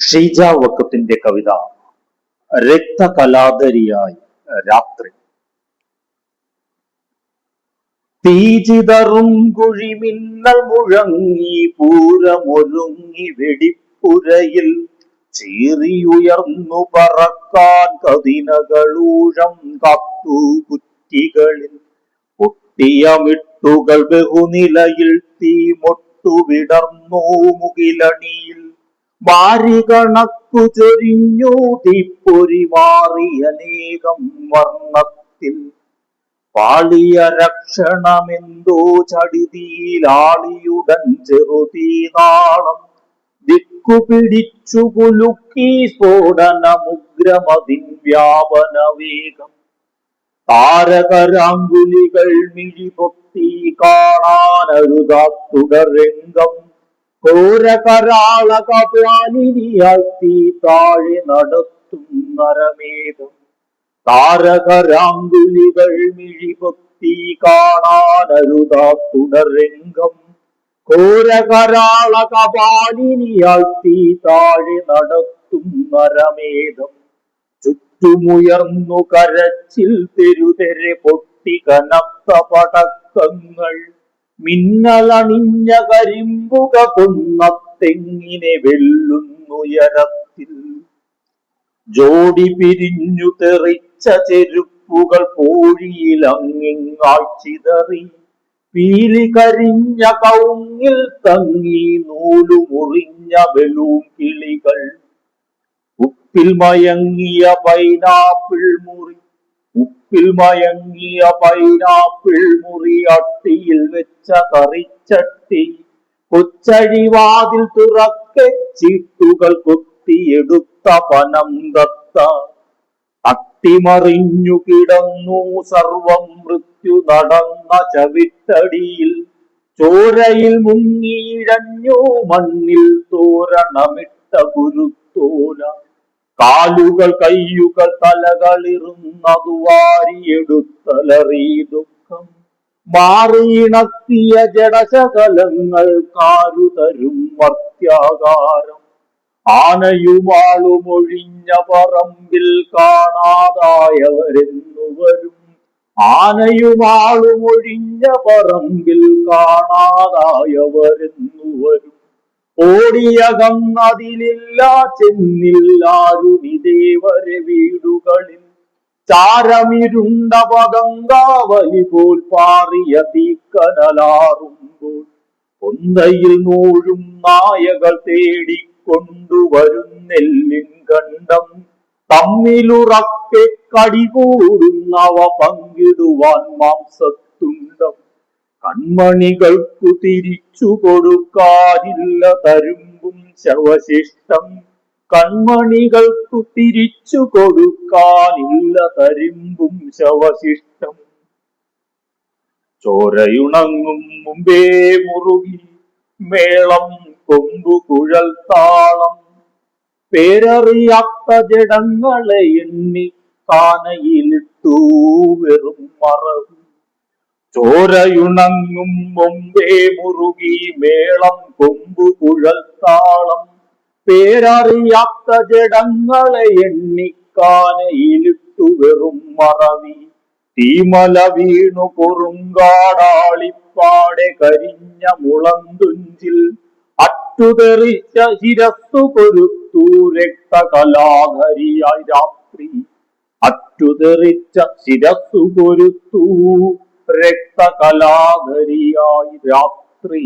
ഷീജ വക്കത്തിന്റെ കവിത രക്തകലാധരിയായി രാത്രി. തീചിതറും കുഴിമിന്നൽ മുഴങ്ങി പൂരമൊരുങ്ങി വെടിപ്പുരയിൽ ചീറിയുയർന്നു പറക്കാൻ കതിനകളൂഴം കാത്തു കുറ്റികളിൽ പൊട്ടിയ മിട്ടുകൾ ബഹുനിലയിൽ തീമൊട്ടു വിടർന്നു മുകിലണിയിൽ വാരി കണക്കു ചൊരിഞ്ഞു തീപ്പൊരി മാറിയനേകം വർണ്ണത്തിൽ പാളിയ രക്ഷണമെന്തോ ചടിതിയിലാളിയുടൻ ചെറുതീനാളം ദിക്കു പിടിച്ചു കുലുക്കി സ്ഫോടനമുഗ്രമതിൻ വ്യാപന വേഗം താരകരാങ്കുലികൾ മിഴിപൊത്തി കാണാനരുതാത്തുടരംഗം ഘോരകരാള കപാലിനിയായി താഴെ നടത്തും നരമേധം താരകരാങ്കുലികൾ മിഴിപൊത്തി കാണാനരുതാത്തുടരംഗം ഘോരകരാള കപാലിനിയായി താഴെ നടത്തും നരമേധം ചുറ്റുമുയർന്നു കരച്ചിൽ തെരുതെരെ പൊട്ടി കനത്ത പടക്കങ്ങൾ മിന്നലണിഞ്ഞ കരിമ്പുക കൊന്നത്തെങ്ങിനെ വെല്ലുന്നുയരത്തിൽ ജോഡി പിരിഞ്ഞു തെറിച്ച ചെരുപ്പുകൾ കോഴിയിലങ്ങിങ്ങായി ചിതറി പീലി കരിഞ്ഞ കൗങ്ങിൽ തങ്ങി നൂലു മുറിഞ്ഞ ബലൂൺ കിളികൾ ഉപ്പിൽ മയങ്ങിയ പൈനാപ്പിൾ മുറി അട്ടിയിൽ വെച്ച കറിച്ചട്ടി കൊച്ചഴിവാതിൽ തുറക്കെ ചീട്ടുകൾ കൊത്തിയെടുത്ത പനം തത്ത അട്ടിമറിഞ്ഞു കിടന്നു സർവം മൃത്യു നടന്ന ചവിട്ടടിയിൽ ചോരയിൽ മുങ്ങിയിഴഞ്ഞു മണ്ണിൽ തോരണമിട്ട കുരുത്തോല കാലുകൾ കയ്യുകൾ തലകളിറുന്നതു വാരിയെടുത്തലറി ദുഃഖം മാറിയിണക്കിയ ജഡശകലങ്ങൾ കാരുതരും മർത്യാകാരം ആനയുമാളുമൊഴിഞ്ഞ പറമ്പിൽ കാണാതായവരെന്നുവരും ഓടിയകന്നതിലില്ല ചെന്നില്ലാരുമിതേവരെ വീടുകളിൽ ചാരമിരുണ്ട പതങ്കാവലി പോൽ പാറിയ തീക്കനലാറുമ്പോൾ കൊന്തയിൽ നൂഴും നായകൾ തേടിക്കൊണ്ടുവരുന്നെല്ലിൻ കണ്ടം തമ്മിലുറക്കെ കടികൂടുന്നവ പങ്കിടുവാൻ മാംസത്തുണ്ടം കൺമണികൾക്കു തിരിച്ചു കൊടുക്കാനില്ല തരുമ്പും ശവശിഷ്ടം കൺമണികൾക്കു തിരിച്ചു കൊടുക്കാനില്ല തരുമ്പും ശവശിഷ്ടം ചോരയുണങ്ങും മുമ്പേ മുറുകി മേളം കൊമ്പു കുഴൽ താളം പേരറിയാത്ത ജഡങ്ങളെ എണ്ണി കാനയിലിട്ടു വെറും മറവ് ചോരയുണങ്ങും മുമ്പേ മുറുകി മേളം കൊമ്പു കുഴൽ താളം പേരറിയാത്ത ജഡങ്ങളെ എണ്ണിക്കാനയിലിട്ടു വെറും മറവി തീമല വീണു കുറുങ്കാടാളിപ്പാടെ കരിഞ്ഞ മുളന്തുഞ്ചിൽ അറ്റുതെറിച്ച ശിരസ്സു കൊരുത്തു രക്തകലാധരിയായി രാത്രി അറ്റുതെറിച്ച ശിരസ്സു കൊരുത്തു രക്തകലാധരിയായി രാത്രി.